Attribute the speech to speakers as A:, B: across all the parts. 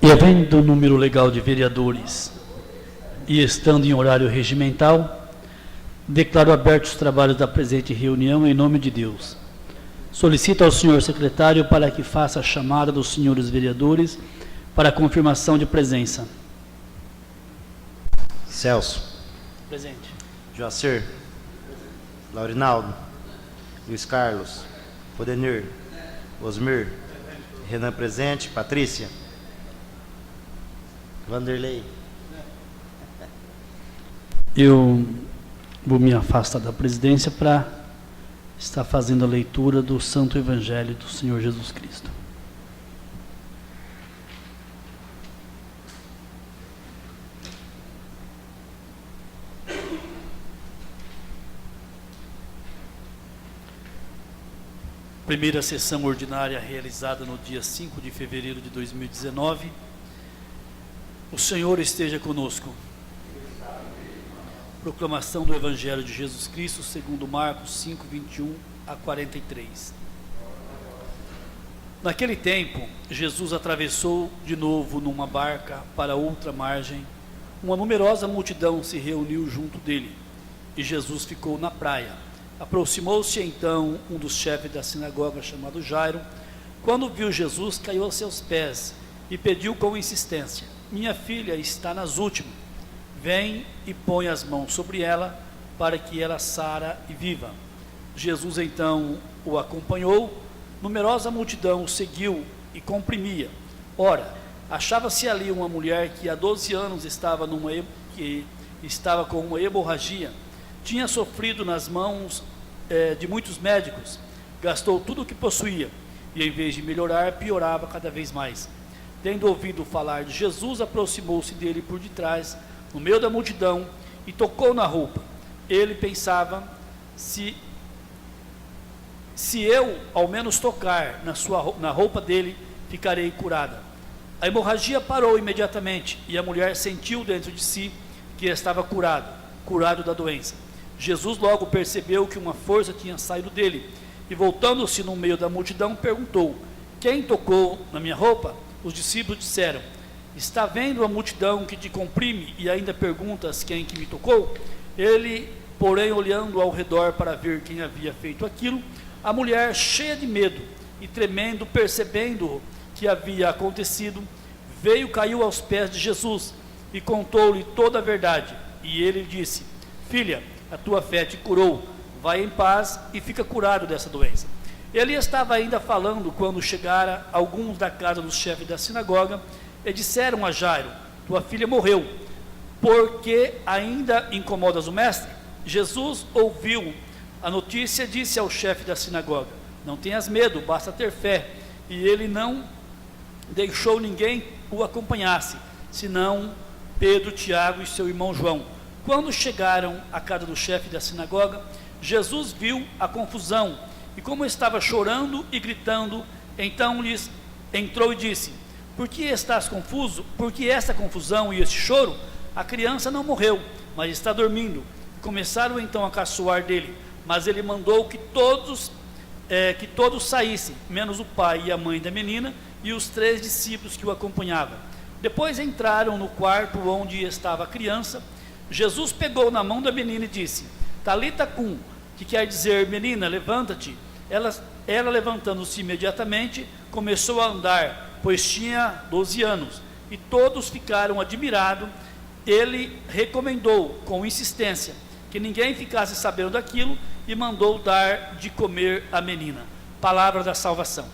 A: E havendo o número legal de vereadores e estando em horário regimental, declaro abertos os trabalhos da presente reunião em nome de Deus. Solicito ao senhor secretário para que faça a chamada dos senhores vereadores para a confirmação de presença.
B: Celso.
A: Presente.
B: Joacir. Laurinaldo. Luiz Carlos. Odenir. Osmir. Renan presente. Patrícia. Vanderlei.
A: Eu vou me afastar da presidência para estar fazendo a leitura do Santo Evangelho do Senhor Jesus Cristo. Primeira sessão ordinária realizada no dia 5 de fevereiro de 2019. O Senhor esteja conosco. Proclamação do Evangelho de Jesus Cristo segundo Marcos 5, 21 a 43. Naquele tempo, Jesus atravessou de novo numa barca para outra margem. Uma numerosa multidão se reuniu junto dele, e Jesus ficou na praia. Aproximou-se então um dos chefes da sinagoga, chamado Jairo. Quando viu Jesus, caiu aos seus pés e pediu com insistência: minha filha está nas últimas. Vem e põe as mãos sobre ela, para que ela sara e viva. Jesus então o acompanhou. Numerosa multidão o seguiu e comprimia. Ora, achava-se ali uma mulher que há 12 anos estava com uma hemorragia. Tinha sofrido nas mãos de muitos médicos, gastou tudo o que possuía, e em vez de melhorar, piorava cada vez mais. Tendo ouvido falar de Jesus, aproximou-se dele por detrás, no meio da multidão, e tocou na roupa. Ele pensava: se eu ao menos tocar na roupa dele, ficarei curada. A hemorragia parou imediatamente, e a mulher sentiu dentro de si que estava curado da doença. Jesus logo percebeu que uma força tinha saído dele, e voltando-se no meio da multidão, perguntou: quem tocou na minha roupa? Os discípulos disseram: está vendo a multidão que te comprime e ainda perguntas quem que me tocou? Ele, porém, olhando ao redor para ver quem havia feito aquilo, a mulher, cheia de medo e tremendo, percebendo que havia acontecido, veio, caiu aos pés de Jesus e contou-lhe toda a verdade. E ele disse: filha, a tua fé te curou, vai em paz e fica curado dessa doença. Ele estava ainda falando quando chegaram alguns da casa do chefe da sinagoga e disseram a Jairo: tua filha morreu, porque ainda incomodas o mestre? Jesus ouviu a notícia e disse ao chefe da sinagoga: não tenhas medo, basta ter fé. E ele não deixou ninguém o acompanhasse, senão Pedro, Tiago e seu irmão João. Quando chegaram à casa do chefe da sinagoga, Jesus viu a confusão, e como estava chorando e gritando, então lhes entrou e disse: por que estás confuso? Por que esta confusão e este choro? A criança não morreu, mas está dormindo. Começaram então a caçoar dele, mas ele mandou que todos saíssem, menos o pai e a mãe da menina e os 3 discípulos que o acompanhavam. Depois entraram no quarto onde estava a criança. Jesus pegou na mão da menina e disse: Talita cum, que quer dizer: menina, levanta-te. Ela levantando-se imediatamente, começou a andar, pois tinha 12 anos, e todos ficaram admirados. Ele recomendou com insistência que ninguém ficasse sabendo daquilo e mandou dar de comer à menina. Palavra da salvação.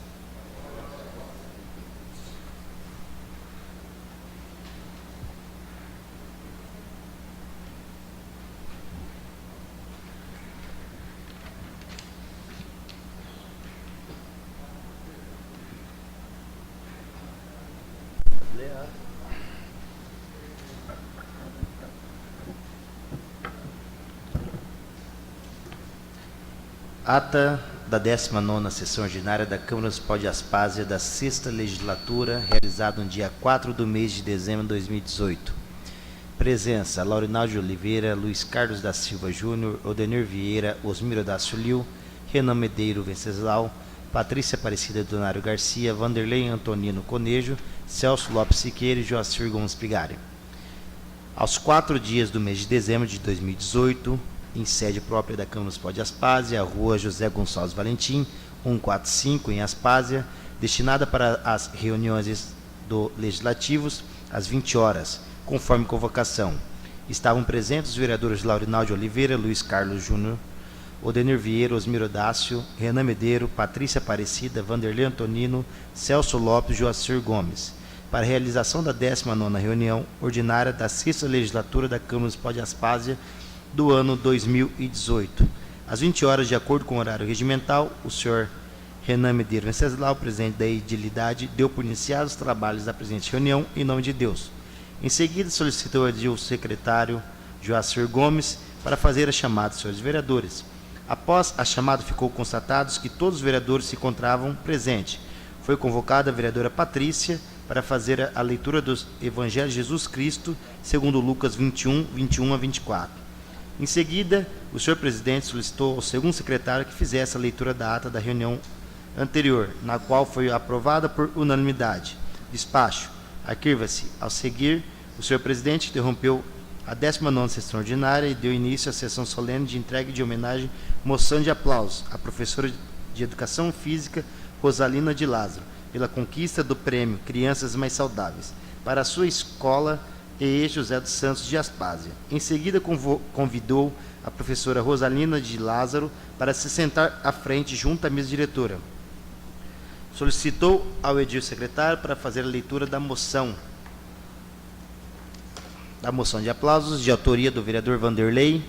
B: Ata da 19ª Sessão Ordinária da Câmara Municipal de Aspásia da 6ª Legislatura, realizada no dia 4 do mês de dezembro de 2018. Presença: Laurinaldo de Oliveira, Luiz Carlos da Silva Júnior, Odenir Vieira, Osmiro Dácio Liu, Renan Medeiro Venceslau, Patrícia Aparecida Donário Garcia, Vanderlei Antonino Conejo, Celso Lopes Siqueira e Joacir Gomes Pigari. Aos 4 dias do mês de dezembro de 2018, em sede própria da Câmara Municipal de Aspásia, a rua José Gonçalves Valentim, 145, em Aspásia, destinada para as reuniões do Legislativos, às 20 horas, conforme convocação. Estavam presentes os vereadores Laurinaldo de Oliveira, Luiz Carlos Júnior, Odenir Vieira, Osmiro Dácio, Renan Medeiro, Patrícia Aparecida, Vanderlei Antonino, Celso Lopes e Joacir Gomes, para a realização da 19ª reunião ordinária da 6ª Legislatura da Câmara Municipal de Aspásia do ano 2018. Às 20 horas, de acordo com o horário regimental, o senhor Renan Medeiro Venceslau, presidente da edilidade, deu por iniciados os trabalhos da presente reunião em nome de Deus. Em seguida, solicitou ao secretário Joacir Gomes para fazer a chamada dos senhores vereadores. Após a chamada, ficou constatado que todos os vereadores se encontravam presentes. Foi convocada a vereadora Patrícia para fazer a leitura do Evangelho de Jesus Cristo, segundo Lucas 21, 21 a 24. Em seguida, o senhor presidente solicitou ao segundo secretário que fizesse a leitura da ata da reunião anterior, na qual foi aprovada por unanimidade. Despacho. Arquiva-se. Ao seguir, o senhor presidente interrompeu a 19ª sessão ordinária e deu início à sessão solene de entrega de homenagem, moção de aplausos à professora de Educação Física Rosalina de Lázaro, pela conquista do prêmio Crianças Mais Saudáveis, para a sua escola EE José dos Santos de Aspásia. Em seguida, convidou a professora Rosalina de Lázaro para se sentar à frente junto à mesa diretora. Solicitou ao edil secretário para fazer a leitura da moção de aplausos, de autoria do vereador Vanderlei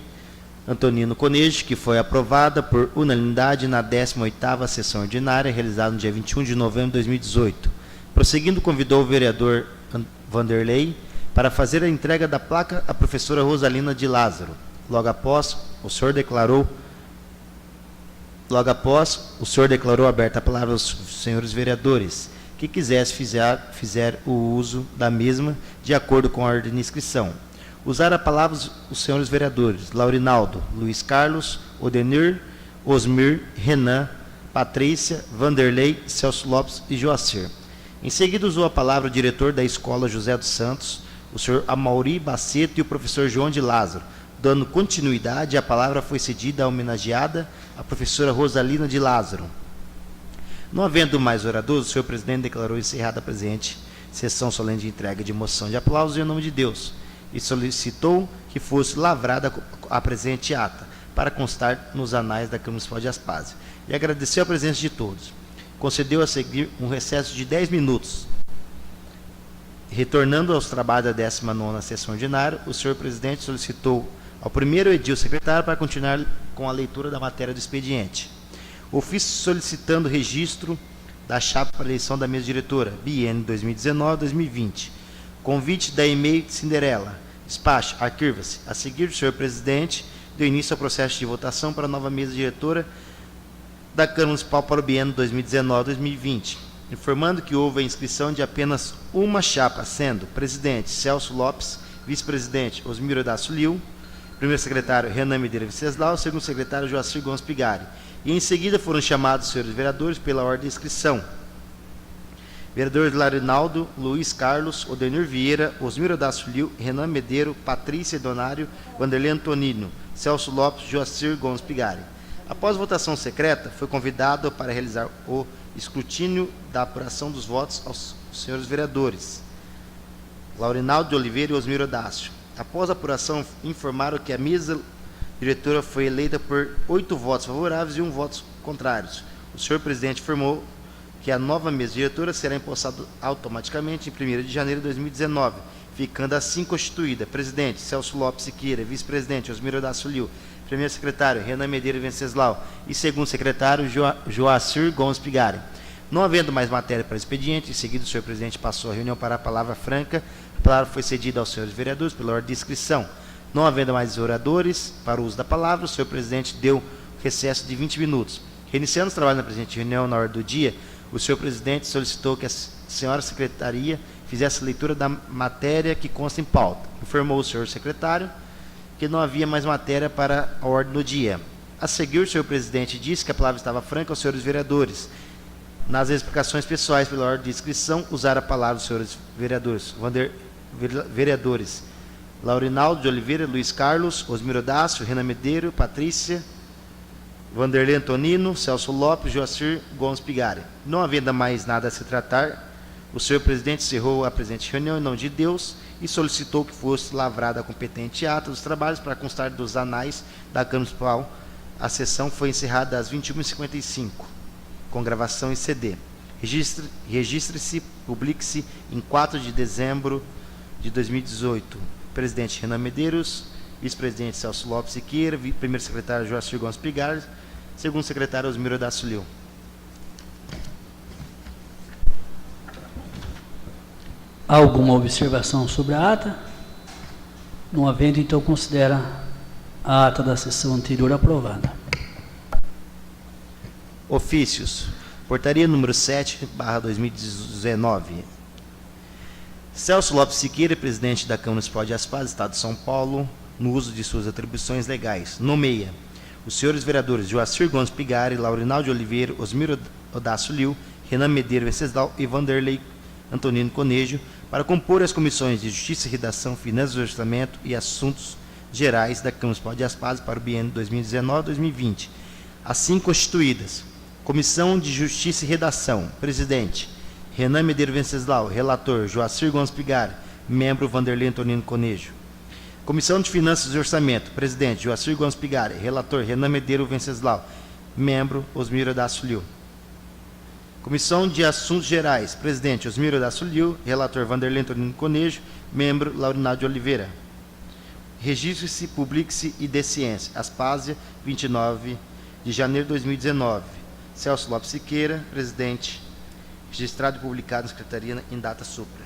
B: Antonino Conejo, que foi aprovada por unanimidade na 18ª sessão ordinária, realizada no dia 21 de novembro de 2018. Prosseguindo, convidou o vereador Vanderlei para fazer a entrega da placa à professora Rosalina de Lázaro. Logo após, o senhor declarou aberta a palavra aos senhores vereadores que quisesse fizer o uso da mesma de acordo com a ordem de inscrição. Usar a palavra os senhores vereadores Laurinaldo, Luiz Carlos, Odenir, Osmir, Renan, Patrícia, Vanderlei, Celso Lopes e Joacir. Em seguida, usou a palavra o diretor da Escola José dos Santos, o senhor Amauri Baceto e o professor João de Lázaro. Dando continuidade, a palavra foi cedida à homenageada, a professora Rosalina de Lázaro. Não havendo mais oradores, o senhor presidente declarou encerrada a presente sessão solene de entrega de moção de aplausos em nome de Deus e solicitou que fosse lavrada a presente ata, para constar nos anais da Câmara Municipal de Aspásia. E agradeceu a presença de todos. Concedeu a seguir um recesso de 10 minutos. Retornando aos trabalhos da 19ª sessão ordinária, o senhor presidente solicitou ao primeiro edil secretário para continuar com a leitura da matéria do expediente. Ofício solicitando registro da chapa para eleição da mesa diretora, biênio 2019-2020. Convite da e-mail Cinderela. Despacho. Arquiva-se. A seguir, o senhor presidente deu início ao processo de votação para a nova mesa diretora da Câmara Municipal para o biênio 2019-2020, informando que houve a inscrição de apenas uma chapa, sendo presidente Celso Lopes, vice-presidente Osmiro Dácio Liu, primeiro secretário Renan Medeiro Venceslau, segundo secretário Joacir Gomes Pigari. E em seguida foram chamados os senhores vereadores pela ordem de inscrição. Vereadores Laurinaldo, Luiz Carlos, Odenir Vieira, Osmiro Dácio Liu, Renan Medeiro, Patrícia Donário, Vanderlei Antonino, Celso Lopes, Joacir Gomes Pigari. Após votação secreta, foi convidado para realizar o escrutínio da apuração dos votos aos senhores vereadores Laurinaldo de Oliveira e Osmiro Dácio. Após a apuração, informaram que a mesa diretora foi eleita por 8 votos favoráveis e 1 voto contrários. O senhor presidente informou que a nova mesa diretora será empossada automaticamente em 1º de janeiro de 2019, ficando assim constituída: presidente Celso Lopes Siqueira, vice-presidente Osmiro Dácio Liu, primeiro secretário Renan Medeiro Venceslau e segundo secretário Joacir Gomes Pigari. Não havendo mais matéria para expediente, em seguida o senhor presidente passou a reunião para a palavra franca. A palavra foi cedida aos senhores vereadores pela ordem de inscrição. Não havendo mais oradores para o uso da palavra, o senhor presidente deu recesso de 20 minutos. Reiniciando os trabalhos na presente reunião na ordem do dia, o senhor presidente solicitou que a senhora secretaria fizesse a leitura da matéria que consta em pauta. Informou o senhor secretário que não havia mais matéria para a ordem do dia. A seguir, o senhor presidente disse que a palavra estava franca aos senhores vereadores. Nas explicações pessoais pela ordem de inscrição, usar a palavra os senhores vereadores. Vereadores Laurinaldo de Oliveira, Luiz Carlos, Osmiro Odácio, Renan Medeiros, Patrícia, Vanderlei Antonino, Celso Lopes, Joacir Gomes Pigari. Não havendo mais nada a se tratar, o senhor presidente encerrou a presente reunião em nome de Deus e solicitou que fosse lavrada a competente ata dos trabalhos para constar dos anais da Câmara Municipal. A sessão foi encerrada às 21h55, com gravação em CD. Registre-se, publique-se em 4 de dezembro de 2018. Presidente Renan Medeiros, vice-presidente Celso Lopes Siqueira, primeiro secretário Joacir Gomes Pigari, segundo secretário Osmiro Odácio Liu.
A: Alguma observação sobre a ata? Não havendo, então considera a ata da sessão anterior aprovada.
B: Ofícios. Portaria número 7/2019. Celso Lopes Siqueira, presidente da Câmara Municipal de Aspaz, Estado de São Paulo, no uso de suas atribuições legais, nomeia os senhores vereadores Joacir Gomes Pigari, Laurinaldo de Oliveira, Osmiro Odácio Liu, Renan Medeiros Venceslau e Vanderlei Antonino Conejo para compor as comissões de Justiça e Redação, Finanças e Orçamento e Assuntos Gerais da Câmara Municipal de Aspaz para o biênio 2019-2020. Assim constituídas: Comissão de Justiça e Redação, presidente Renan Medeiros Venceslau, relator Joacir Gomes Pigari, membro Vanderlei Antonino Conejo. Comissão de Finanças e Orçamento, presidente Joacir Gomes Pigari, relator Renan Medeiros Venceslau, membro Osmiro Odácio Liu. Comissão de Assuntos Gerais, presidente Osmiro Odácio Liu, relator Vanderlei Antonino Conejo, membro Laurinaldo de Oliveira. Registre-se, publique-se e dê ciência. Aspásia, 29 de janeiro de 2019. Celso Lopes Siqueira, presidente, registrado e publicado na Secretaria em data supra.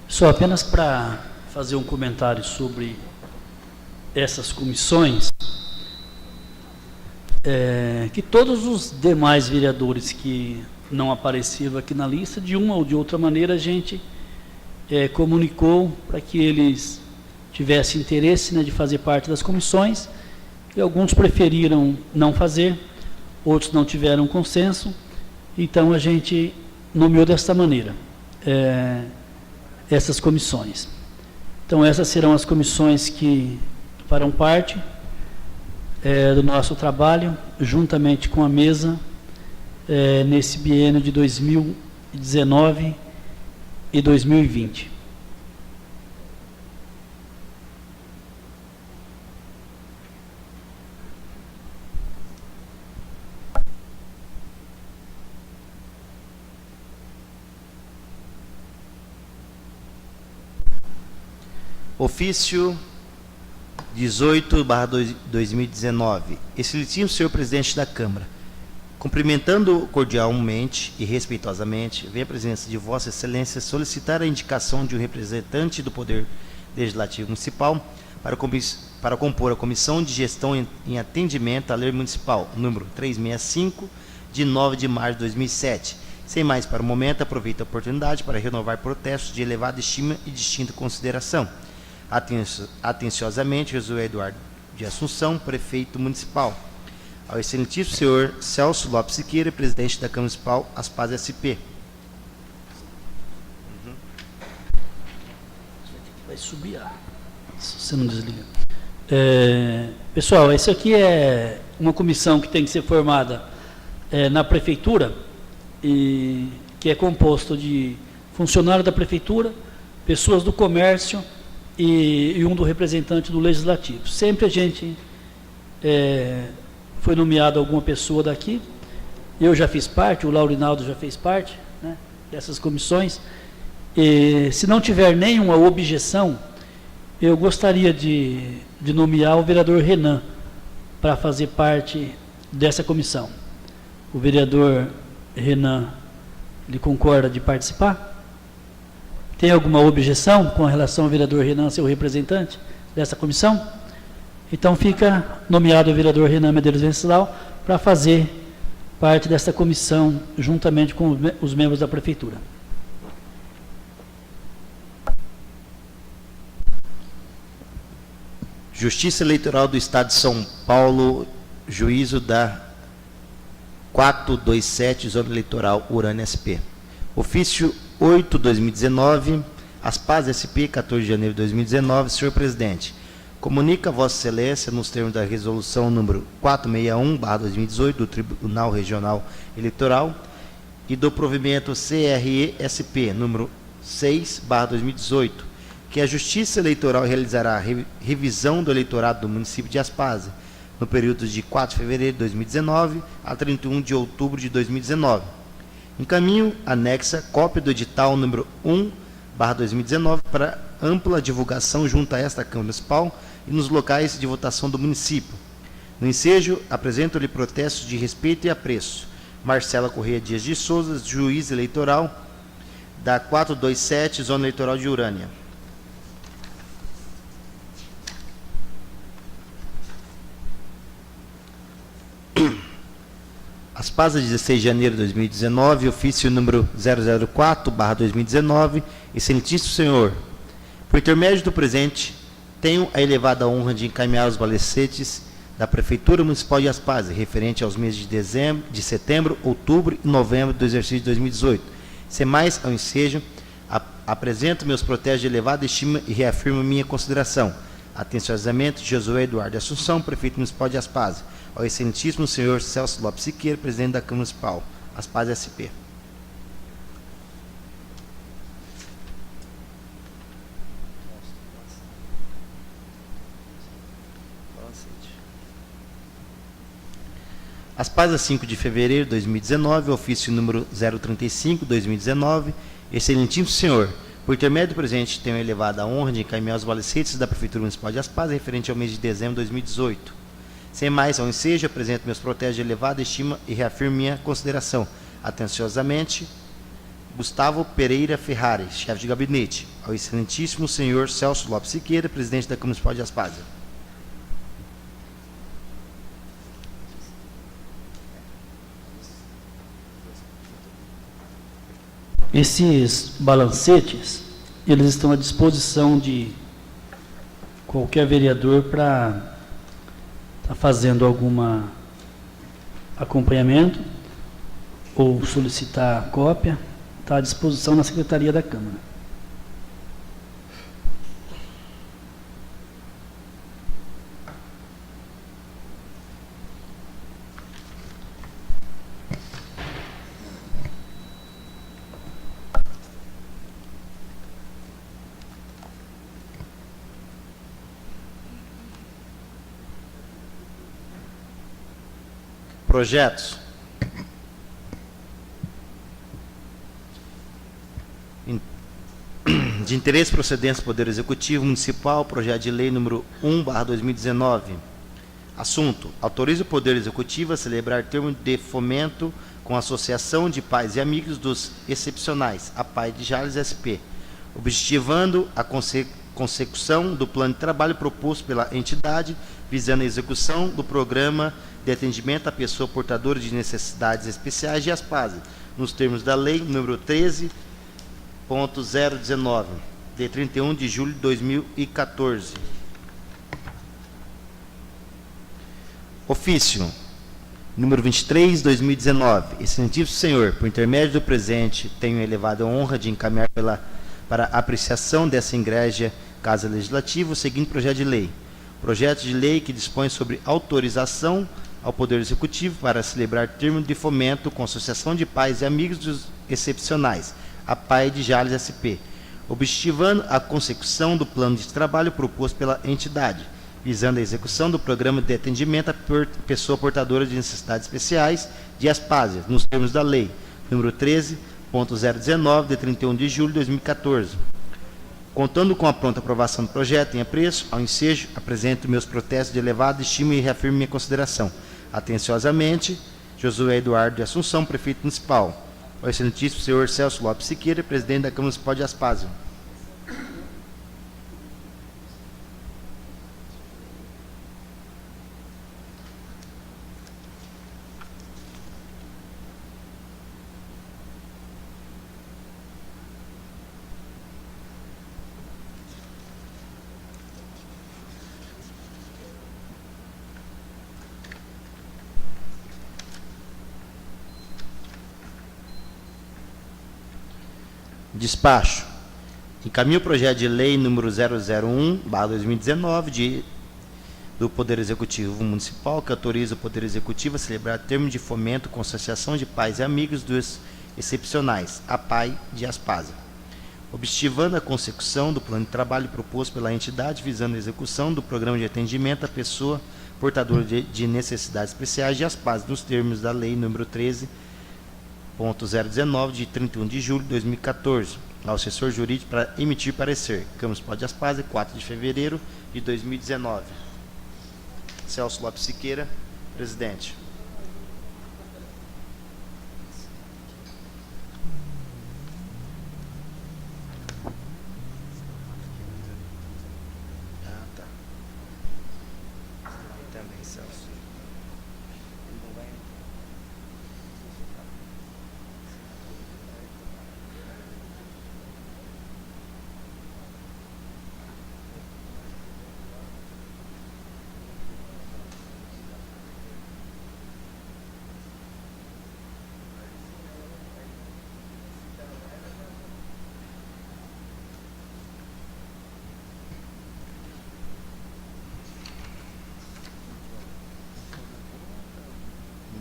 A: Só apenas para fazer um comentário sobre essas comissões, que todos os demais vereadores que não apareceram aqui na lista, de uma ou de outra maneira, a gente comunicou para que eles tivessem interesse, né, de fazer parte das comissões, e alguns preferiram não fazer, outros não tiveram consenso, então a gente nomeou desta maneira essas comissões. Então essas serão as comissões que farão parte do nosso trabalho, juntamente com a mesa, nesse biênio de 2019 e 2020.
B: Ofício 18/2019. Excelentíssimo senhor presidente da Câmara, cumprimentando cordialmente e respeitosamente, vem a presença de Vossa Excelência solicitar a indicação de um representante do Poder Legislativo Municipal para compor a Comissão de Gestão em Atendimento à Lei Municipal, número 365, de 9 de março de 2007. Sem mais para o momento, aproveito a oportunidade para renovar protestos de elevada estima e distinta consideração. Atenciosamente, Josué Eduardo de Assunção, prefeito municipal. Ao excelentíssimo senhor Celso Lopes Siqueira, presidente da Câmara Municipal Aspaz SP.
A: Vai subir, se você não desliga. Pessoal, essa aqui é uma comissão que tem que ser formada na prefeitura, e que é composto de funcionários da prefeitura, pessoas do comércio e um do representante do legislativo. Sempre a gente foi nomeado alguma pessoa daqui. Eu já fiz parte, o Laurinaldo já fez parte, né, dessas comissões. E, se não tiver nenhuma objeção, eu gostaria de nomear o vereador Renan para fazer parte dessa comissão. O vereador Renan, ele concorda de participar? Tem alguma objeção com relação ao vereador Renan ser o representante dessa comissão? Então fica nomeado o vereador Renan Medeiros Venceslau para fazer parte dessa comissão, juntamente com os membros da prefeitura.
B: Justiça Eleitoral do Estado de São Paulo, juízo da 427, Zona Eleitoral Urânia SP. Ofício 8/2019, Aspaz SP, 14 de janeiro de 2019. Senhor Presidente, comunica a Vossa Excelência, nos termos da resolução número 461/2018 do Tribunal Regional Eleitoral e do provimento CRE-SP número 6/2018, que a Justiça Eleitoral realizará a revisão do eleitorado do município de Aspaz no período de 4 de fevereiro de 2019 a 31 de outubro de 2019. Encaminho anexa cópia do edital número 1/2019 para ampla divulgação junto a esta Câmara Municipal e nos locais de votação do município. No ensejo, apresento-lhe protestos de respeito e apreço. Marcela Correia Dias de Souza, juiz eleitoral da 427, Zona Eleitoral de Urânia. Aspaz, 16 de janeiro de 2019, ofício número 004/2019. Excelentíssimo Senhor, por intermédio do presente, tenho a elevada honra de encaminhar os balecetes da Prefeitura Municipal de Aspaz, referente aos meses de setembro, outubro e novembro do exercício de 2018. Sem mais ao ensejo, apresento meus protestos de elevada estima e reafirmo minha consideração. Atenciosamente, Josué Eduardo de Assunção, Prefeito Municipal de Aspaz. Ao excelentíssimo senhor Celso Lopes Siqueira, Presidente da Câmara Municipal, Aspaz SP. Aspaz, 5 de fevereiro de 2019, ofício número 035/2019. Excelentíssimo senhor, por intermédio do presente, tenho elevado a honra de encaminhar os balecetes da Prefeitura Municipal de Aspaz, referente ao mês de dezembro de 2018. Sem mais ao ensejo, apresento meus protestos de elevada estima e reafirmo minha consideração. Atenciosamente, Gustavo Pereira Ferrari, chefe de gabinete. Ao excelentíssimo senhor Celso Lopes Siqueira, presidente da Câmara Municipal de Aspaz.
A: Esses balancetes, eles estão à disposição de qualquer vereador para estar fazendo algum acompanhamento ou solicitar cópia, está à disposição na Secretaria da Câmara.
B: Projetos. De interesse e procedência do Poder Executivo Municipal, projeto de lei número 1/2019. Assunto: autoriza o Poder Executivo a celebrar termo de fomento com a Associação de Pais e Amigos dos Excepcionais, a PAI de Jales SP, objetivando a consecução do plano de trabalho proposto pela entidade, visando a execução do programa de atendimento à pessoa portadora de necessidades especiais de Aspaz, nos termos da lei número 13.019, de 31 de julho de 2014. Ofício número 23/2019. Excelentíssimo senhor, por intermédio do presente, tenho elevada honra de encaminhar para apreciação dessa egrégia Casa Legislativa o seguinte projeto de lei. Projeto de lei que dispõe sobre autorização ao Poder Executivo para celebrar termo de fomento com a Associação de Pais e Amigos dos Excepcionais, a PAI de Jales SP, objetivando a consecução do plano de trabalho proposto pela entidade, visando a execução do programa de atendimento à pessoa portadora de necessidades especiais de Aspaz, nos termos da lei número 13.019, de 31 de julho de 2014. Contando com a pronta aprovação do projeto em apreço, ao ensejo, apresento meus protestos de elevada estima e reafirmo minha consideração. Atenciosamente, Josué Eduardo de Assunção, Prefeito Municipal. Ao excelentíssimo senhor Celso Lopes Siqueira, Presidente da Câmara Municipal de Aspaz. Despacho. Encaminha o projeto de lei número 001/2019 do Poder Executivo Municipal, que autoriza o Poder Executivo a celebrar termo de fomento com Associação de Pais e Amigos dos Excepcionais, a PAI de Aspásia, objetivando a consecução do plano de trabalho proposto pela entidade, visando a execução do programa de atendimento à pessoa portadora de necessidades especiais de Aspásia, nos termos da Lei número 13.019, de 31 de julho de 2014, ao assessor jurídico para emitir parecer. Câmara Municipal de Aspásia, 4 de fevereiro de 2019. Celso Lopes Siqueira, presidente. Tá. Também, Celso.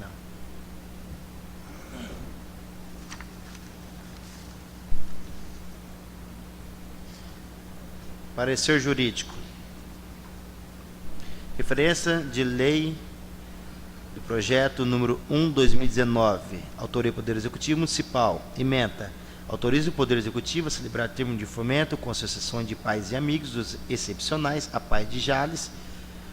B: Não. Parecer jurídico. Referência de lei do projeto número 1/2019. Autoria Poder Executivo Municipal. Ementa. Autoriza o Poder Executivo a celebrar termo de fomento com associações de pais e amigos dos excepcionais, a PAI de Jales,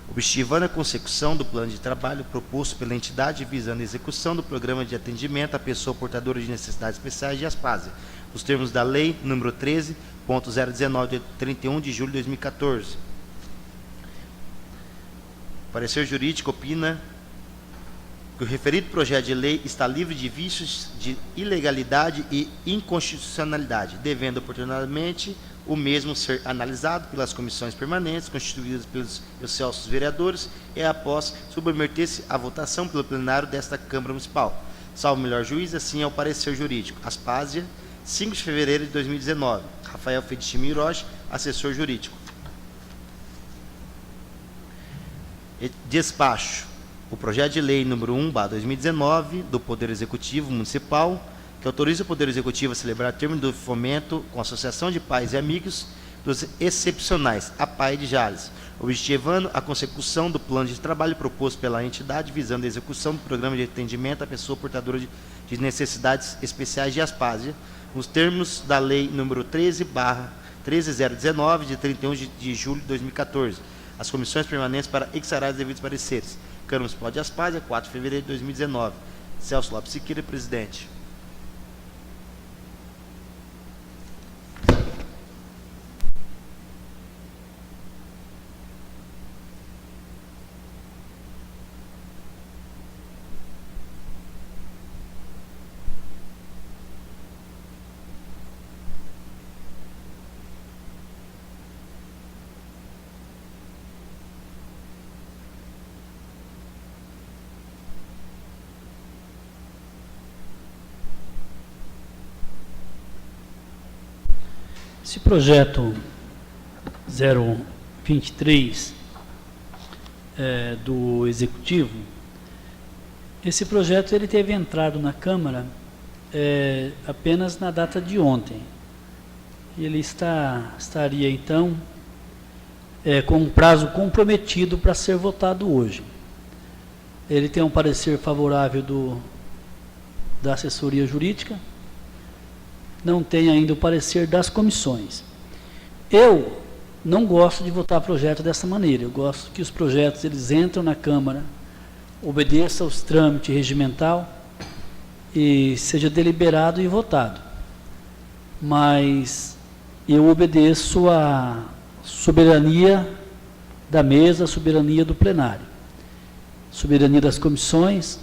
B: objetivando a consecução do plano de trabalho proposto pela entidade, visando a execução do programa de atendimento à pessoa portadora de necessidades especiais de Aspásia, nos termos da Lei número 13.019, de 31 de julho de 2014. Parecer jurídico opina que o referido projeto de lei está livre de vícios de ilegalidade e inconstitucionalidade, devendo oportunamente o mesmo ser analisado pelas comissões permanentes constituídas pelos excelsos vereadores e, após submeter-se à votação pelo plenário desta Câmara Municipal. Salvo melhor juiz, assim é o parecer jurídico. Aspásia, 5 de fevereiro de 2019. Rafael Fedicimi Hiroshi, assessor jurídico. Despacho. O projeto de lei número 1/2019 do Poder Executivo Municipal, que autoriza o Poder Executivo a celebrar termo de fomento com a Associação de Pais e Amigos dos Excepcionais, a PAI de Jales, objetivando a consecução do plano de trabalho proposto pela entidade, visando a execução do programa de atendimento à pessoa portadora de necessidades especiais de Aspásia, nos termos da Lei número 13/13019, de 31 de julho de 2014. As comissões permanentes para exará os devidos pareceres. Câmara Municipal de Aspásia, 4 de fevereiro de 2019. Celso Lopes Siqueira, presidente.
A: Esse projeto 023 do Executivo, esse projeto ele teve entrado na Câmara apenas na data de ontem. Ele estaria, então, com um prazo comprometido para ser votado hoje. Ele tem um parecer favorável da assessoria jurídica, não tem ainda o parecer das comissões. Eu não gosto de votar projeto dessa maneira. Eu gosto que os projetos eles entram na Câmara, obedeçam aos trâmites regimental e seja deliberado e votado. Mas eu obedeço à soberania da mesa, a soberania do plenário, soberania das comissões.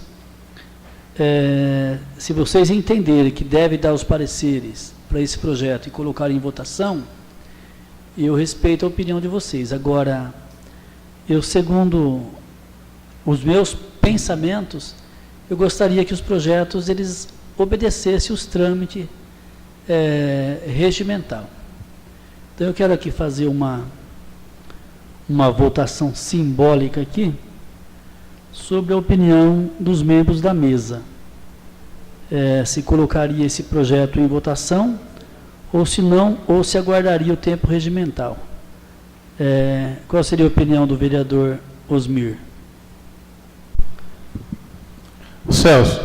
A: Se vocês entenderem que deve dar os pareceres para esse projeto e colocar em votação, eu respeito a opinião de vocês. Agora, eu, segundo os meus pensamentos, eu gostaria que os projetos eles obedecessem os trâmites regimental. Então eu quero aqui fazer uma votação simbólica aqui sobre a opinião dos membros da mesa. Se colocaria esse projeto em votação, ou se não, ou se aguardaria o tempo regimental. Qual seria a opinião do vereador Osmir?
C: Celso,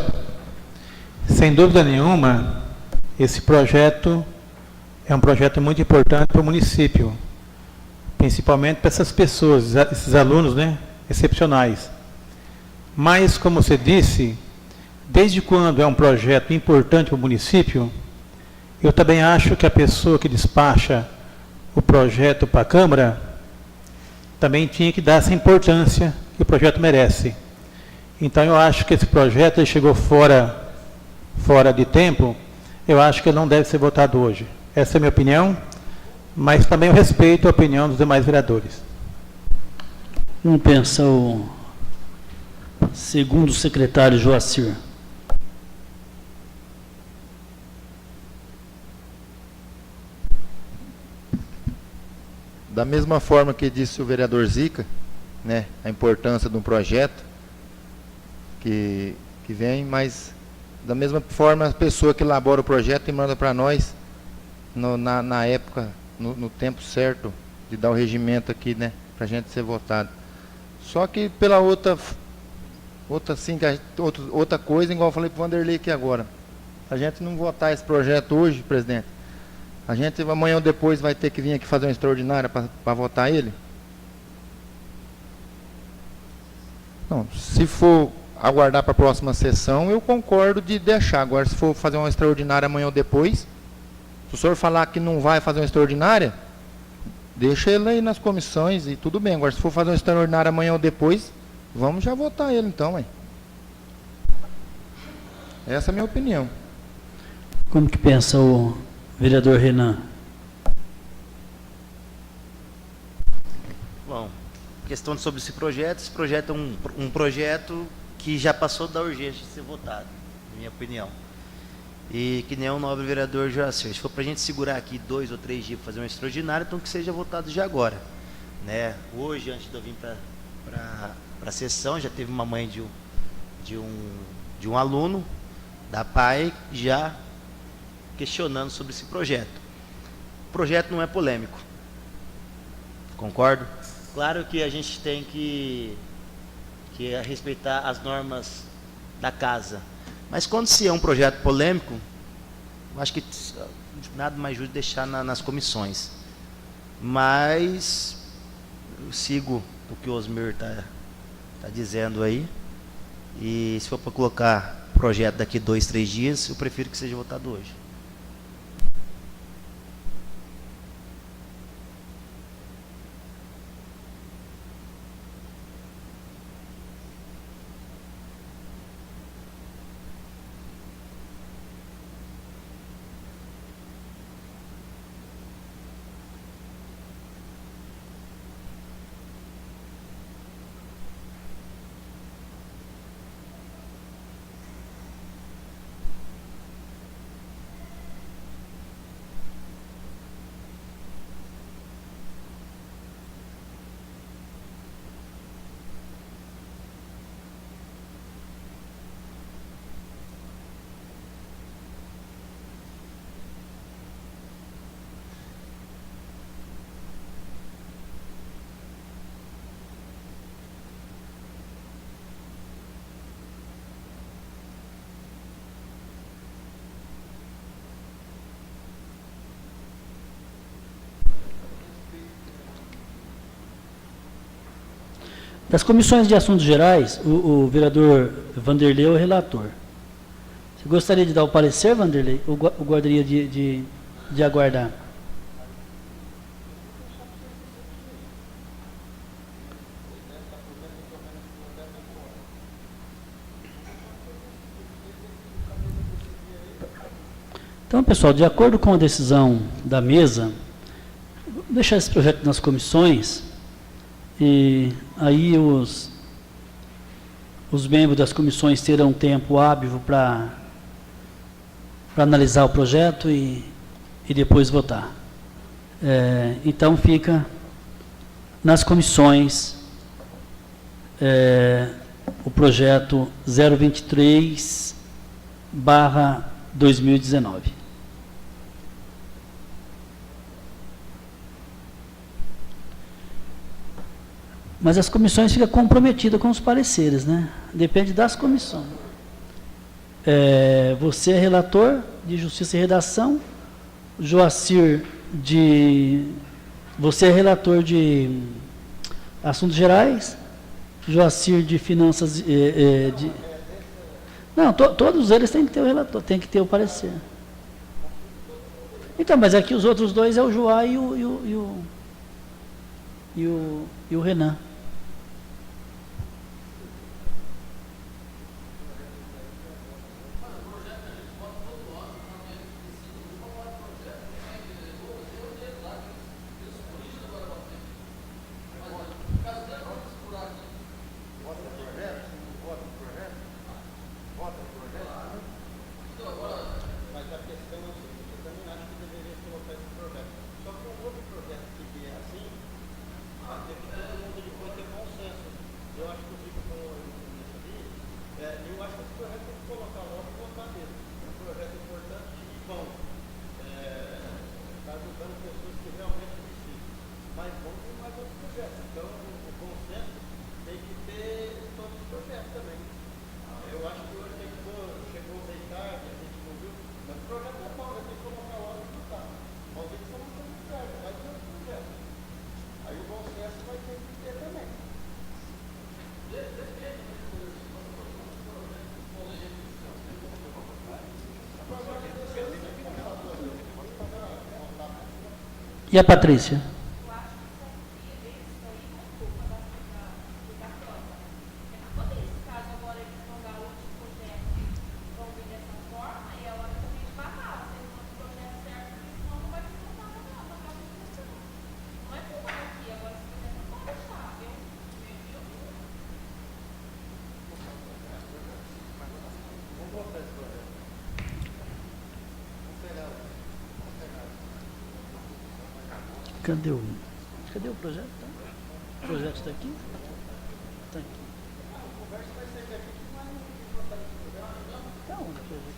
C: sem dúvida nenhuma, esse projeto é um projeto muito importante para o município, principalmente para essas pessoas, esses alunos, né, excepcionais. Mas, como você disse, desde quando é um projeto importante para o município, eu também acho que a pessoa que despacha o projeto para a Câmara também tinha que dar essa importância que o projeto merece. Então, eu acho que esse projeto ele chegou fora de tempo, eu acho que ele não deve ser votado hoje. Essa é a minha opinião, mas também eu respeito a opinião dos demais vereadores.
A: Como pensa o segundo secretário Joacir?
D: Da mesma forma que disse o vereador Zica, né, a importância de um projeto que vem, mas da mesma forma a pessoa que elabora o projeto e manda para nós, na época, no tempo certo, de dar o regimento aqui, né, para a gente ser votado. Só que pela outra coisa, igual eu falei para o Vanderlei aqui agora, a gente não votar esse projeto hoje, presidente, a gente amanhã ou depois vai ter que vir aqui fazer uma extraordinária para votar ele? Não, se for aguardar para a próxima sessão, eu concordo de deixar. Agora, se for fazer uma extraordinária amanhã ou depois, se o senhor falar que não vai fazer uma extraordinária, deixa ele aí nas comissões e tudo bem. Agora, se for fazer uma extraordinária amanhã ou depois, vamos já votar ele então, hein? Essa é a minha opinião.
A: Como que pensa o vereador Renan?
B: Bom, questão sobre esse projeto é um projeto que já passou da urgência de ser votado, na minha opinião. E que nem o nobre vereador Joacir, se for para a gente segurar aqui 2 ou 3 dias para fazer uma extraordinária, então que seja votado já agora, né? Hoje, antes de eu vir para a sessão, já teve uma mãe de um aluno da PAI já questionando sobre esse projeto. O projeto não é polêmico, concordo? Claro que a gente tem que respeitar as normas da casa, mas quando se é um projeto polêmico, eu acho que nada mais justo deixar nas comissões. Mas eu sigo o que o Osmir está dizendo aí, e se for para colocar projeto daqui 2, 3 dias, eu prefiro que seja votado hoje.
A: Das comissões de assuntos gerais, o vereador Vanderlei é o relator. Você gostaria de dar o parecer, Vanderlei, ou guardaria de aguardar? Então, pessoal, de acordo com a decisão da mesa, vou deixar esse projeto nas comissões. E aí os membros das comissões terão tempo hábil para analisar o projeto e e depois votar. Então fica nas comissões o projeto 023/2019. Mas as comissões ficam comprometidas com os pareceres, né? Depende das comissões. Você é relator de Justiça e Redação, Joacir você é relator de Assuntos Gerais, Joacir de Finanças. Não, todos eles têm que ter o relator, tem que ter o parecer. Então, mas aqui os outros dois é o Joá e o Renan. E a Patrícia? Cadê o projeto? O projeto está aqui? Está aqui. Está onde o projeto?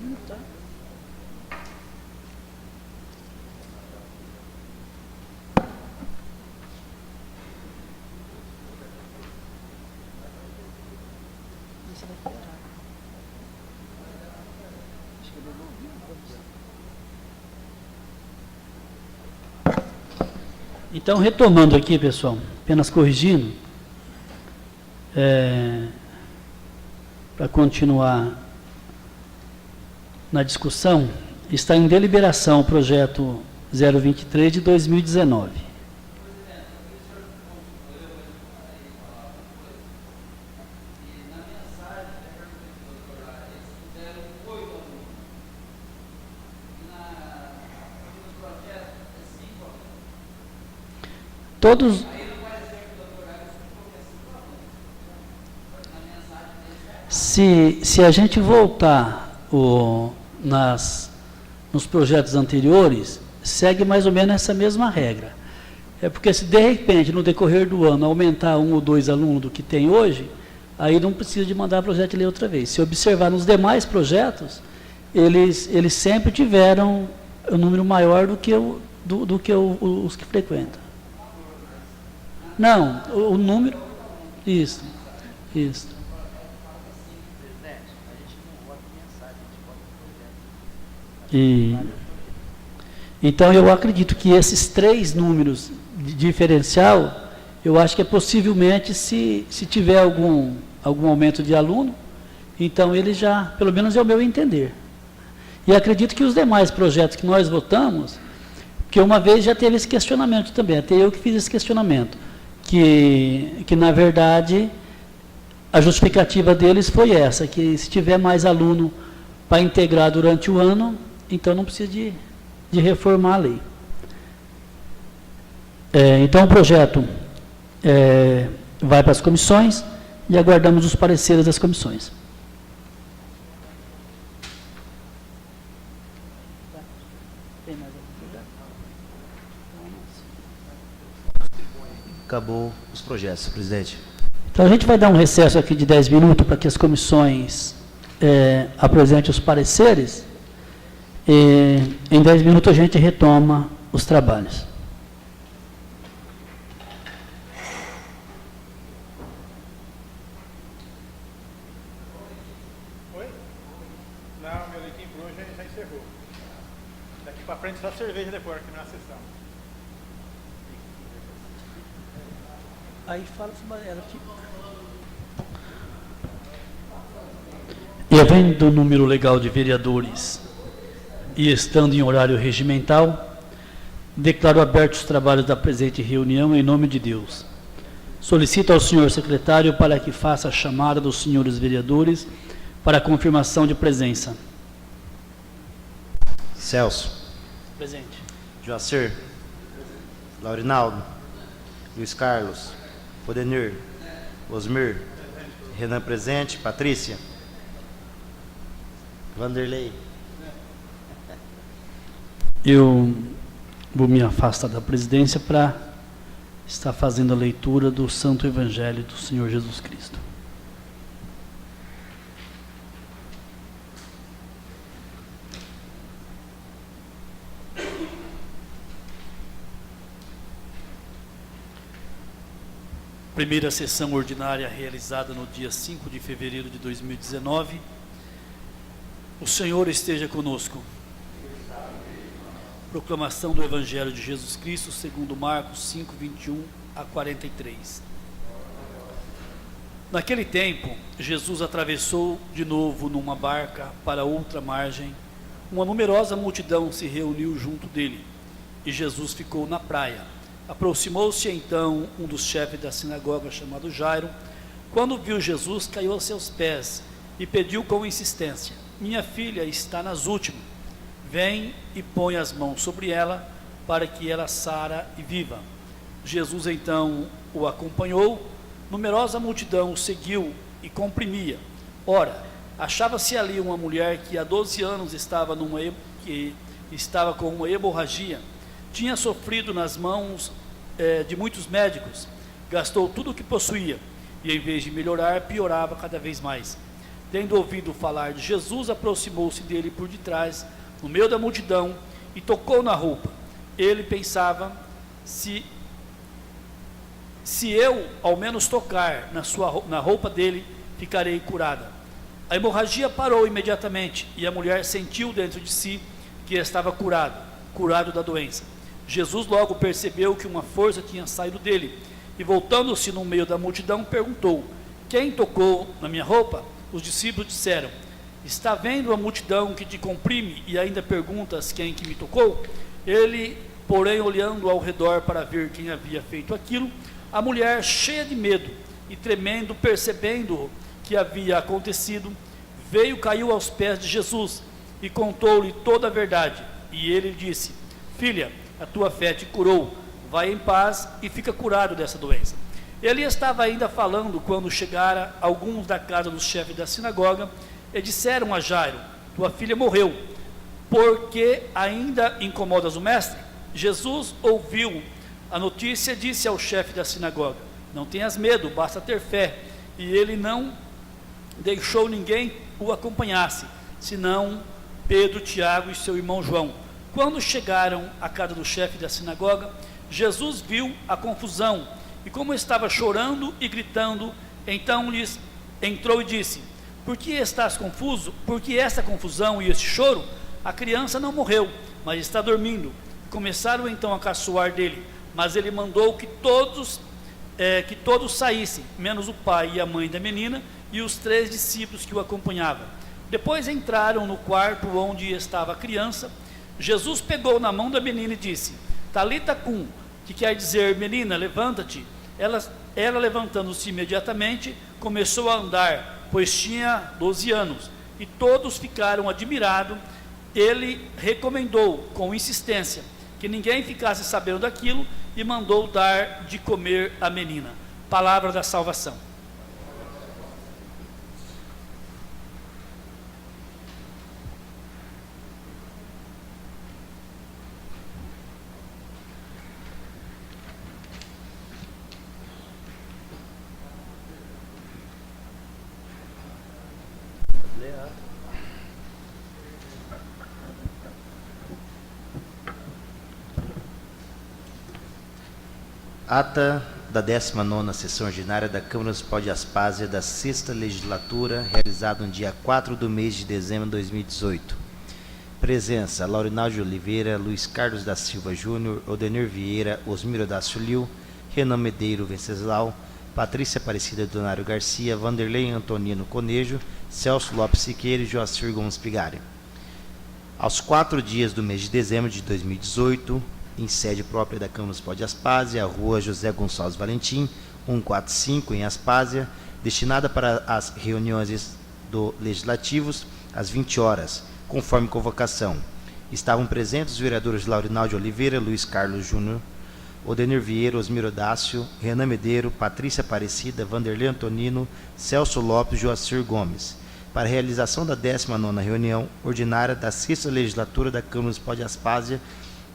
A: Não está. Esse daqui é a... Então, retomando aqui, pessoal, apenas corrigindo, para continuar na discussão, está em deliberação o projeto 023 de 2019. Todos. Se a gente voltar nos projetos anteriores, segue mais ou menos essa mesma regra. É porque se de repente, no decorrer do ano, aumentar 1 ou 2 alunos do que tem hoje, aí não precisa de mandar projeto de lei outra vez. Se observar nos demais projetos, eles sempre tiveram um número maior do que os que frequentam. Não, o número... Isso. Então, eu acredito que esses 3 números de diferencial, eu acho que é possivelmente, se tiver algum aumento de aluno, então ele já, pelo menos é o meu entender. E acredito que os demais projetos que nós votamos, porque uma vez já teve esse questionamento também, até eu que fiz esse questionamento, que na verdade, a justificativa deles foi essa, que se tiver mais aluno para integrar durante o ano, então não precisa de reformar a lei. Então o projeto vai para as comissões, e aguardamos os pareceres das comissões.
B: Acabou os projetos, presidente.
A: Então a gente vai dar um recesso aqui de 10 minutos para que as comissões apresentem os pareceres. Em 10 minutos a gente retoma os trabalhos.
C: Oi? Não, meu leitinho por hoje já encerrou. Daqui para frente só cerveja depois, aqui na sessão.
A: Aí fala sobre ela aqui. E havendo o número legal de vereadores e estando em horário regimental, declaro abertos os trabalhos da presente reunião em nome de Deus. Solicito ao senhor secretário para que faça a chamada dos senhores vereadores para a confirmação de presença.
B: Celso.
A: Presente.
B: Joacir. Laurinaldo. Luiz Carlos. Odenir. Osmir. Renan presente. Patrícia. Vanderlei.
A: Eu vou me afastar da presidência para estar fazendo a leitura do Santo Evangelho do Senhor Jesus Cristo. Primeira sessão ordinária realizada no dia 5 de fevereiro de 2019. O Senhor esteja conosco. Proclamação do Evangelho de Jesus Cristo, segundo Marcos 5, 21 a 43. Naquele tempo, Jesus atravessou de novo numa barca para outra margem. Uma numerosa multidão se reuniu junto dele, e Jesus ficou na praia. Aproximou-se então um dos chefes da sinagoga, chamado Jairo. Quando viu Jesus, caiu aos seus pés e pediu com insistência: minha filha está nas últimas. Vem e põe as mãos sobre ela, para que ela sara e viva. Jesus então o acompanhou. Numerosa multidão o seguiu e comprimia. Ora, achava-se ali uma mulher que há 12 anos estava com uma hemorragia. Tinha sofrido nas mãos de muitos médicos, gastou tudo o que possuía, e em vez de melhorar, piorava cada vez mais. Tendo ouvido falar de Jesus, aproximou-se dele por detrás, no meio da multidão, e tocou na roupa. Ele pensava: se eu ao menos tocar na roupa dele, ficarei curada. A hemorragia parou imediatamente, e a mulher sentiu dentro de si que estava curado da doença. Jesus logo percebeu que uma força tinha saído dele, e voltando-se no meio da multidão, perguntou: quem tocou na minha roupa? Os discípulos disseram: está vendo a multidão que te comprime e ainda perguntas quem que me tocou? Ele, porém, olhando ao redor para ver quem havia feito aquilo, a mulher, cheia de medo e tremendo, percebendo o que havia acontecido, caiu aos pés de Jesus e contou-lhe toda a verdade. E ele disse: filha, a tua fé te curou, vai em paz e fica curado dessa doença. Ele estava ainda falando quando chegaram alguns da casa do chefe da sinagoga e disseram a Jairo: tua filha morreu, porque ainda incomodas o mestre? Jesus ouviu a notícia e disse ao chefe da sinagoga: não tenhas medo, basta ter fé. E ele não deixou ninguém o acompanhasse, senão Pedro, Tiago e seu irmão João. Quando chegaram à casa do chefe da sinagoga, Jesus viu a confusão, e como estava chorando e gritando, então lhes entrou e disse: por que estás confuso? Por que esta confusão e este choro? A criança não morreu, mas está dormindo. Começaram então a caçoar dele, mas ele mandou que todos saíssem, menos o pai e a mãe da menina e os 3 discípulos que o acompanhavam. Depois entraram no quarto onde estava a criança. Jesus pegou na mão da menina e disse: Talita cum, que quer dizer: menina, levanta-te. Ela levantando-se imediatamente, começou a andar, pois tinha 12 anos, e todos ficaram admirados. Ele recomendou com insistência que ninguém ficasse sabendo daquilo e mandou dar de comer à menina. Palavra da salvação.
B: Ata da 19ª Sessão Ordinária da Câmara Municipal de Aspásia da 6ª Legislatura, realizada no dia 4 do mês de dezembro de 2018. Presença: Laurinaldo de Oliveira, Luiz Carlos da Silva Júnior, Odenir Vieira, Osmiro Dácio Liu, Renan Medeiro Venceslau, Patrícia Aparecida Donário Garcia, Vanderlei Antonino Conejo, Celso Lopes Siqueira e Joacir Gomes Pigari. Aos 4 dias do mês de dezembro de 2018, em sede própria da Câmara Municipal de Aspásia, a rua José Gonçalves Valentim, 145, em Aspásia, destinada para as reuniões do Legislativos, às 20 horas, conforme convocação. Estavam presentes os vereadores Laurinaldo de Oliveira, Luiz Carlos Júnior, Odenir Vieira, Osmiro Dácio, Renan Medeiro, Patrícia Aparecida, Vanderlei Antonino, Celso Lopes e Joacir Gomes, para a realização da 19ª reunião ordinária da 6ª Legislatura da Câmara Municipal de Aspásia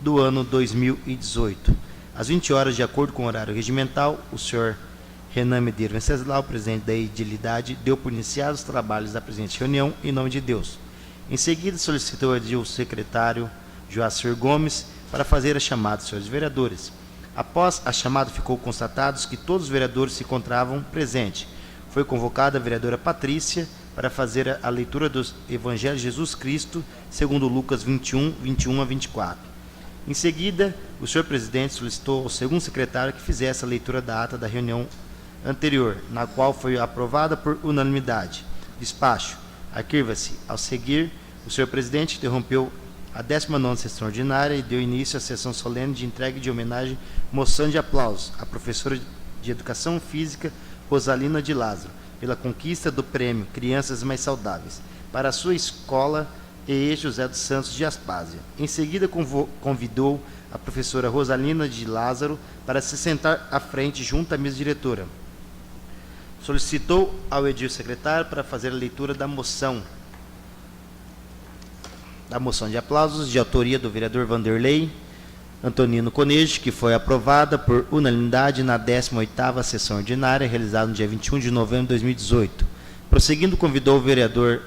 B: do ano 2018. Às 20 horas, de acordo com o horário regimental, o senhor Renan Medeiro Venceslau, presidente da edilidade, deu por iniciados os trabalhos da presente reunião em nome de Deus. Em seguida, solicitou ao secretário Joacir Gomes para fazer a chamada dos senhores vereadores. Após a chamada, ficou constatado que todos os vereadores se encontravam presentes. Foi convocada a vereadora Patrícia para fazer a leitura do Evangelho de Jesus Cristo, segundo Lucas 21, 21 a 24. Em seguida, o senhor presidente solicitou ao segundo secretário que fizesse a leitura da ata da reunião anterior, na qual foi aprovada por unanimidade. Despacho: arquiva-se. Ao seguir, o senhor presidente interrompeu a 19ª sessão ordinária e deu início à sessão solene de entrega de homenagem, moção de aplausos à professora de Educação Física Rosalina de Lázaro, pela conquista do prêmio Crianças Mais Saudáveis, para a sua escola e José dos Santos de Aspásia. Em seguida, convidou a professora Rosalina de Lázaro para se sentar à frente junto à mesa diretora. Solicitou ao edil secretário para fazer a leitura da moção de aplausos de autoria do vereador Vanderlei Antonino Conejo, que foi aprovada por unanimidade na 18ª sessão ordinária, realizada no dia 21 de novembro de 2018. Prosseguindo, convidou o vereador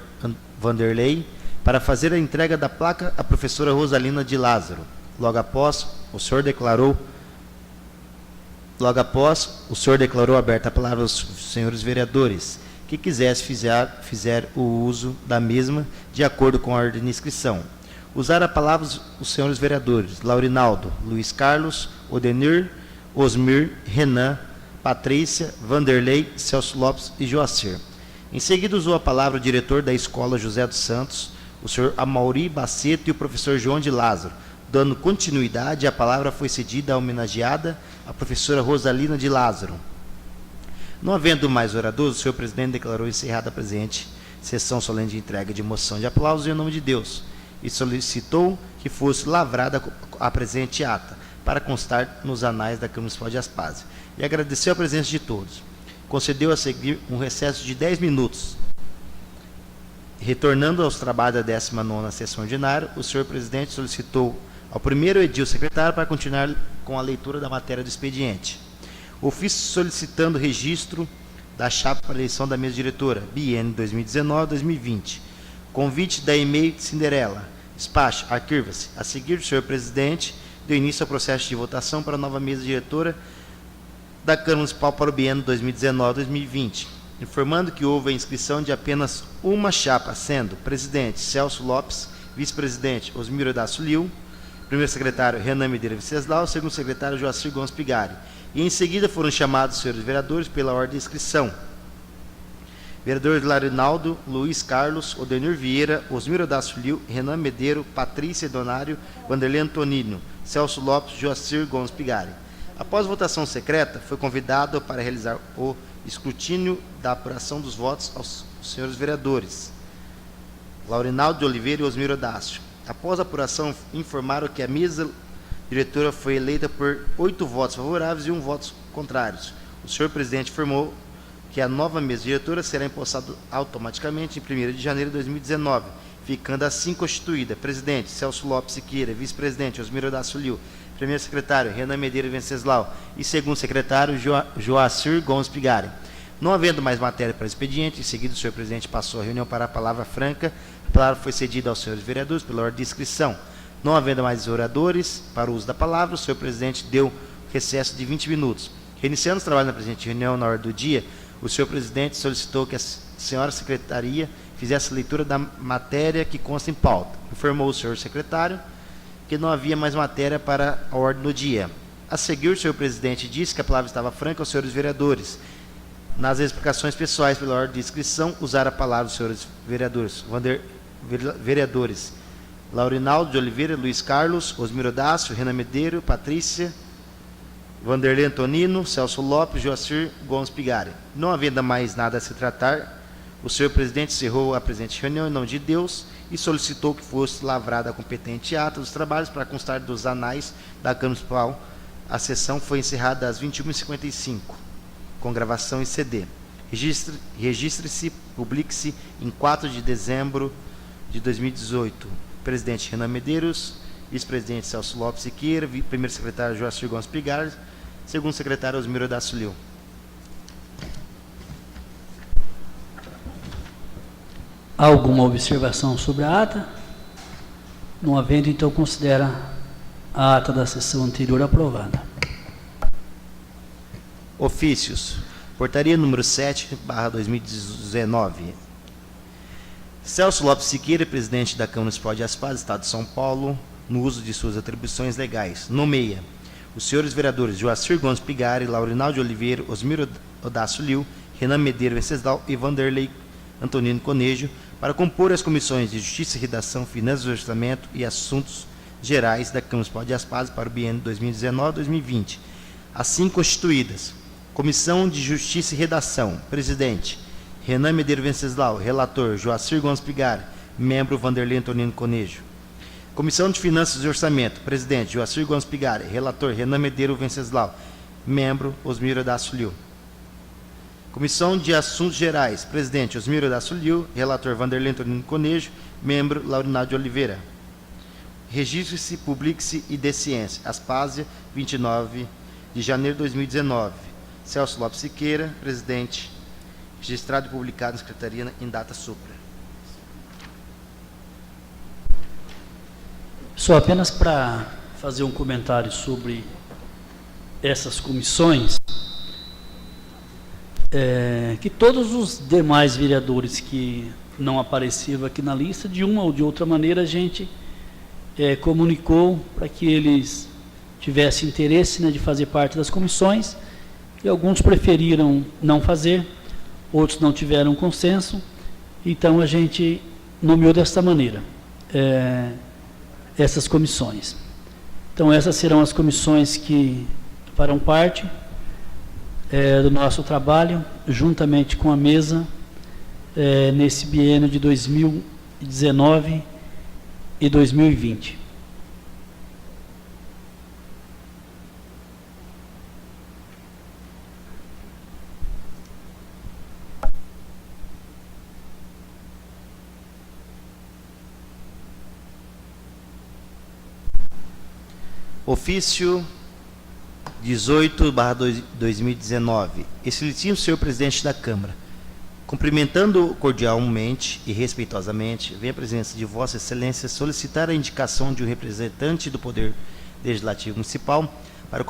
B: Vanderlei para fazer a entrega da placa à professora Rosalina de Lázaro. Logo após, o senhor declarou aberta a palavra aos senhores vereadores que quisesse fizer o uso da mesma de acordo com a ordem de inscrição. Usaram a palavra os senhores vereadores Laurinaldo, Luiz Carlos, Odenir, Osmir, Renan, Patrícia, Vanderlei, Celso Lopes e Joacir. Em seguida, usou a palavra o diretor da Escola José dos Santos, o senhor Amauri Baceto, e o professor João de Lázaro. Dando continuidade, a palavra foi cedida à homenageada, a professora Rosalina de Lázaro. Não havendo mais oradores, o senhor presidente declarou encerrada a presente sessão solene de entrega de moção de aplausos em nome de Deus e solicitou que fosse lavrada a presente ata, para constar nos anais da Câmara Municipal de Aspásia. E agradeceu a presença de todos. Concedeu a seguir um recesso de 10 minutos. Retornando aos trabalhos da 19ª sessão ordinária, o senhor presidente solicitou ao primeiro edil secretário para continuar com a leitura da matéria do expediente. Ofício solicitando registro da chapa para eleição da mesa diretora, biênio 2019-2020. Convite da e-mail de Cinderela. Despacho: arquiva-se. A seguir, o senhor presidente deu início ao processo de votação para a nova mesa diretora da Câmara Municipal para o biênio 2019-2020, informando que houve a inscrição de apenas uma chapa, sendo presidente Celso Lopes, vice-presidente Osmiro Dácio Liu, primeiro secretário Renan Medeiro Venceslau, segundo secretário Joacir Gomes Pigari. E em seguida foram chamados os senhores vereadores pela ordem de inscrição. Vereadores Laurinaldo, Luiz Carlos, Odenir Vieira, Osmiro Dácio Liu, Renan Medeiro, Patrícia Donário, Vanderlei Antonino, Celso Lopes, Joacir Gomes Pigari. Após votação secreta, foi convidado para realizar o escrutínio da apuração dos votos aos senhores vereadores Laurinaldo de Oliveira e Osmiro Dácio. Após a apuração, informaram que a mesa diretora foi eleita por 8 votos favoráveis e 1 voto contrários. O senhor presidente informou que a nova mesa diretora será empossada automaticamente em 1º de janeiro de 2019, ficando assim constituída: presidente Celso Lopes Siqueira, vice-presidente Osmiro Dácio Liu, primeiro secretário Renan Medeiro Venceslau e segundo secretário Joacir Gomes Pigari. Não havendo mais matéria para expediente, em seguida o senhor presidente passou a reunião para a palavra franca. A palavra foi cedida aos senhores vereadores pela ordem de inscrição. Não havendo mais oradores para o uso da palavra, o senhor presidente deu recesso de 20 minutos. Reiniciando os trabalhos na presente reunião, na ordem do dia, o senhor presidente solicitou que a senhora secretaria fizesse a leitura da matéria que consta em pauta. Informou o senhor secretário que não havia mais matéria para a ordem do dia. A seguir, o senhor presidente disse que a palavra estava franca aos senhores vereadores. Nas explicações pessoais pela ordem de inscrição, usar a palavra os senhores vereadores. Vereadores Laurinaldo de Oliveira, Luiz Carlos, Osmiro Dácio, Renan Medeiro, Patrícia, Vanderlei Antonino, Celso Lopes, Joacir Gomes Pigari. Não havendo mais nada a se tratar, o senhor presidente encerrou a presente reunião em nome de Deus e solicitou que fosse lavrada a competente ata dos trabalhos para constar dos anais da Câmara Municipal. A sessão foi encerrada às 21h55, com gravação em CD. Registre-se, publique-se em 4 de dezembro de 2018. Presidente Renan Medeiros, vice-presidente Celso Lopes Siqueira, primeiro secretário Joacir Gomes Pigari, segundo secretário Osmiro Dácio Liu.
A: Há alguma observação sobre a ata? Não havendo, então considera a ata da sessão anterior aprovada.
B: Ofícios. Portaria número 7/2019. Celso Lopes Siqueira, presidente da Câmara Municipal de Aspaz, Estado de São Paulo, no uso de suas atribuições legais, nomeia os senhores vereadores Joacir Gomes Pigari, Laurinaldo de Oliveira, Osmiro Dácio Liu, Renan Medeiro Venceslau e Vanderlei Antonino Conejo para compor as comissões de Justiça e Redação, Finanças e Orçamento e Assuntos Gerais da Câmara Municipal de Aspaz para o biênio 2019-2020. Assim constituídas: Comissão de Justiça e Redação, presidente Renan Medeiro Venceslau, relator Joacir Gomes Pigari, membro Vanderlei Antonino Conejo. Comissão de Finanças e Orçamento, presidente Joacir Gomes Pigari, relator Renan Medeiro Venceslau, membro Osmiro Dácio Liu. Comissão de Assuntos Gerais, presidente Osmiro Dácio Liu, relator Vanderlei Antonino Conejo, membro Laurinaldo de Oliveira. Registre-se, publique-se e dê ciência. Aspásia, 29 de janeiro de 2019. Celso Lopes Siqueira, presidente, registrado e publicado na Secretaria em data supra.
A: Só apenas para fazer um comentário sobre essas comissões, que todos os demais vereadores que não apareceram aqui na lista, de uma ou de outra maneira, a gente comunicou para que eles tivessem interesse, né, de fazer parte das comissões, e alguns preferiram não fazer, outros não tiveram consenso, então a gente nomeou desta maneira essas comissões. Então essas serão as comissões que farão parte do nosso trabalho, juntamente com a mesa, nesse biênio de 2019 e 2020.
B: Ofício 18/2019. Excelentíssimo senhor presidente da Câmara, cumprimentando cordialmente e respeitosamente, vem a presença de Vossa Excelência solicitar a indicação de um representante do Poder Legislativo Municipal para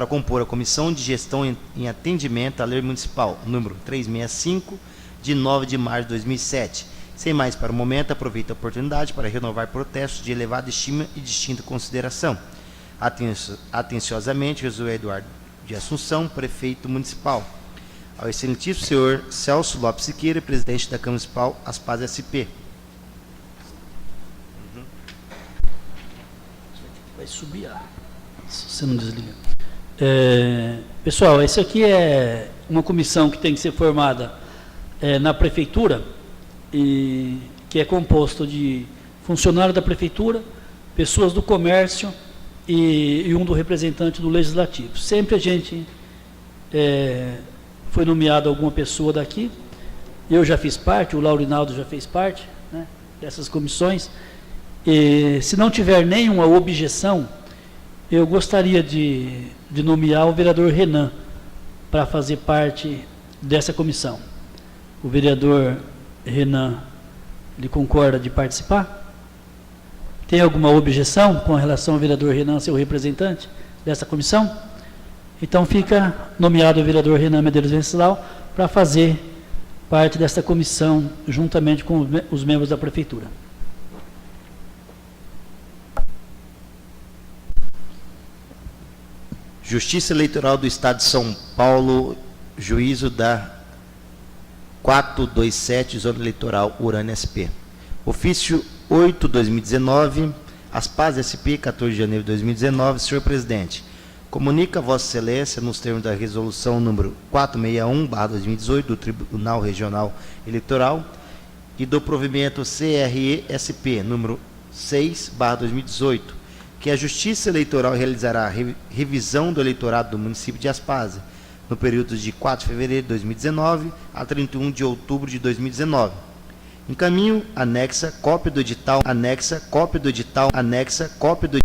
B: compor a Comissão de Gestão em Atendimento à Lei Municipal, número 365, de 9 de março de 2007. Sem mais para o momento, aproveito a oportunidade para renovar protestos de elevada estima e distinta consideração. Atenciosamente, Josué Eduardo de Assunção, prefeito municipal. Ao excelentíssimo senhor Celso Lopes Siqueira, presidente da Câmara Municipal Aspaz SP.
A: Vai subir, se você não desliga. Pessoal, esse aqui é uma comissão que tem que ser formada na prefeitura, e que é composto de funcionários da prefeitura, pessoas do comércio e um do representante do legislativo. Sempre a gente foi nomeado alguma pessoa daqui. Eu já fiz parte, o Laurinaldo já fez parte, né, dessas comissões. E, se não tiver nenhuma objeção, eu gostaria de nomear o vereador Renan para fazer parte dessa comissão. O vereador Renan, ele concorda de participar? Tem alguma objeção com relação ao vereador Renan ser o representante dessa comissão? Então fica nomeado o vereador Renan Medeiros Venceslau para fazer parte desta comissão, juntamente com os membros da Prefeitura.
B: Justiça Eleitoral do Estado de São Paulo, juízo da 427, Zona Eleitoral Urânia SP. Ofício 8/2019, Aspaz SP, 14 de janeiro de 2019. Senhor Presidente, comunica a Vossa Excelência, nos termos da resolução número 461/2018 do Tribunal Regional Eleitoral e do provimento CRE-SP número 6/2018, que a Justiça Eleitoral realizará a revisão do eleitorado do município de Aspásia no período de 4 de fevereiro de 2019 a 31 de outubro de 2019. Encaminho anexa cópia do edital,